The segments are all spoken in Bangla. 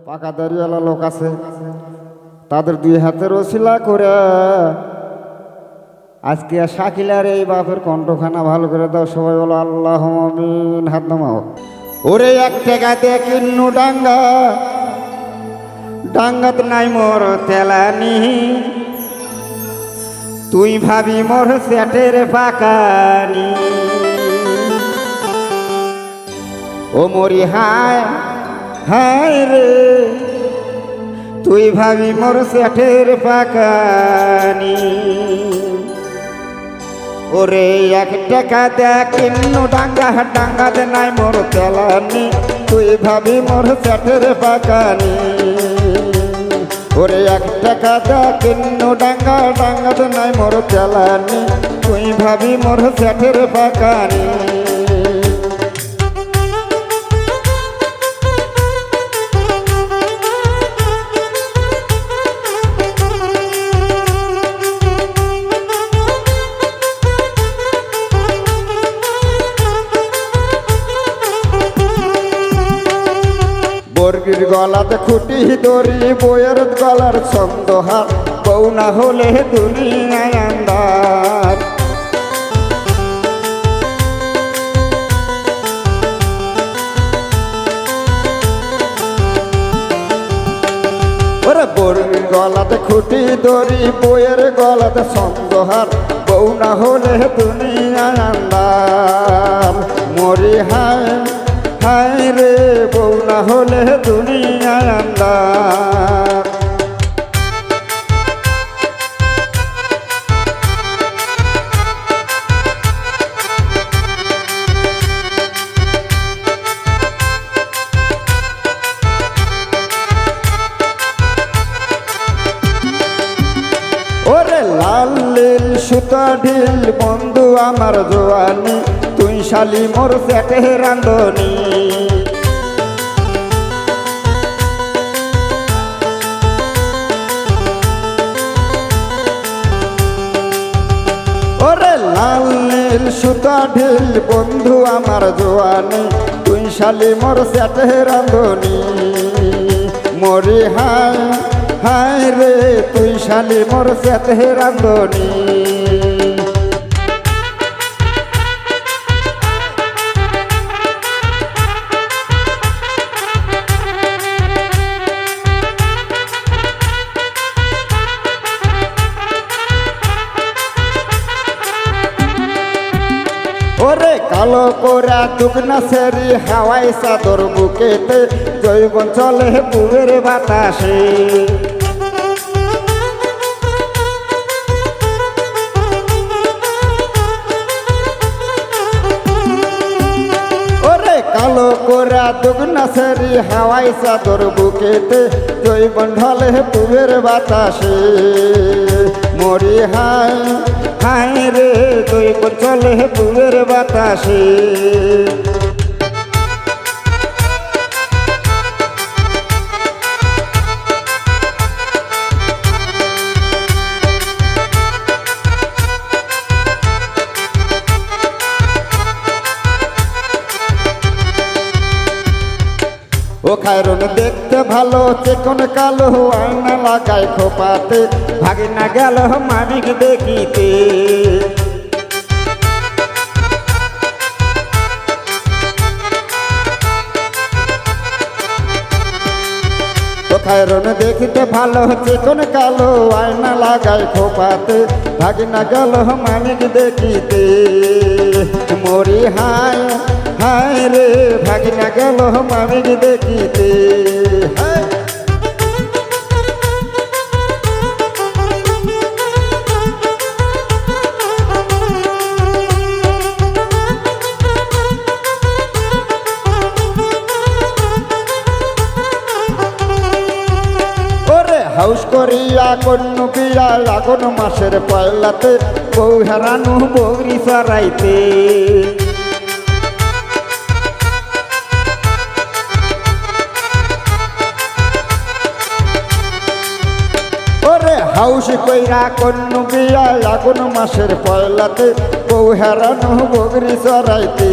পাকা দাড়িওয়ালা লোক আছে, তাদের দুই হাতের ওসিলা করে আজকে শাকিলার এই বাপের কণ্ঠখানা ভালো করে দাও। সবাই বলো আল্লাহ আমিন, হাত নামাও। ওরে এক টাকাতে কিন্নু ডাঙ্গা, ডাঙ্গাত নাই মোর তেলানি, তুই ভাবি মোর সেটের পাকানি। ও মরি হায় হায় রে, তুই ভাবি মোর সেটের পাকানি। ওরে এক টাকা দে কিন্নু ডাঙ্গা, ডাঙ্গাতে নাই মোর তেলানি, তুই ভাবি মোর সেটের পাকানি। ওরে এক টাকা দে কিন্নু ডাঙ্গা, ডাঙ্গাতে নাই মোর তেলানি, তুই ভাবি মোর সেটের পাকানি। বর্গির গলাতে খুঁটি দড়ি, বইয়ের গলার ছন্দ হাত, বউ না হলে দুনিয়ায় আন্দার। ওরে বর্গির গলাতে খুঁটি দড়ি, বইয়ের গলাতে ছন্দ হাত, বউ না হলে দুনিয়ায় আন্দার। মরি হায় হায় রে, বউ না হলে দুনিয়ায় আন্দার। ওরে লাল লীল সুতা ঢিল বন্ধু আমার জোয়ানি, তুই শালি মোর সেটে রান্ধনি। ওরে লাল নীল সুতা ঢিল বন্ধু আমার জোয়ানি, তুই শালি মোর সেটে রান্ধনি। মরি হায় হায় রে, তুই শালি মোর সেটে রান্ধনি। ওরে কালো কোরা দুগনা সেরি হাওয়াই চাদর বুকেতে, জৈবন চলে পুবের বাতাসে। ওরে কালো কোরা দুগনা সেরি হাওয়াই চাদর বুকেতে, জৈবন ঢলে পুবের বাতাসে। মরি হায় হায় রে, জৈবন চলে পুবের বাতাসে। ও খায়রন দেখতে ভালো, চেকন কালো, আয়না লাগায় খোপাতে, ভাগে না গেল মামিক দেখিতে। ও খায়রন দেখতে ভালো, চেকন কালো, আয়না লাগায় খোপাতে, ভাগে না গেল মামিক দেখিতে। মরি হায় হায় রে, ভাগি না গেল মামিক দেখিতে। ওরে হাউস করিয়া কন্যু বিয়া, আগুন মাসের পয়লাতে, বউ হারানু বগরি চড়াইতে। ওরে হাউস কইরা কন্যু বিয়া, আগুন মাসের পয়লাতে, বউ হারানু বগরি চড়াইতে।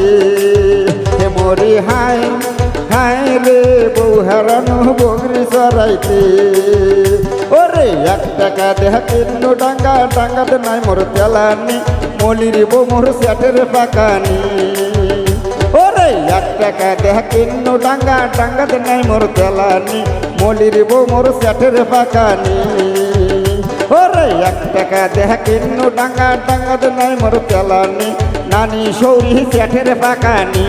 মরি হায় হায় রে বউ হারানো বগরি চড়াইতে ওরে 1 টাকা দেহা কিন্নু ডাঙ্গা ডাঙ্গাতে নাই মোর তেলানি মলির বউ মোর সেটের পাকানি ওরে 1 টাকা দেহা কিন্নু ডাঙ্গা ডাঙ্গাতে নাই মোর তেলানি মলির বউ মোর সেটের পাকানি ওরে 1 টাকা দেহা কিন্নু ডাঙ্গা ডাঙ্গাতে নাই মোর তেলানি নানি সৌরি সেটের পাকানি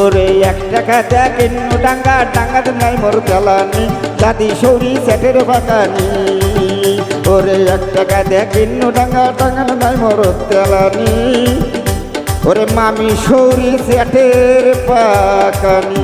ওরে 1 টাকা দেয়া কিন্নু ডাঙ্গা ডাঙ্গাতে নাই মোর তেলানি দাদি সৌরি সেটের পাকানি ওরে 1 টাকা দেয়া কিন্নু ডাঙ্গা ডাঙ্গাতে নাই মোর তেলানি ওরে মামি সৌরি সেটের পাকানি।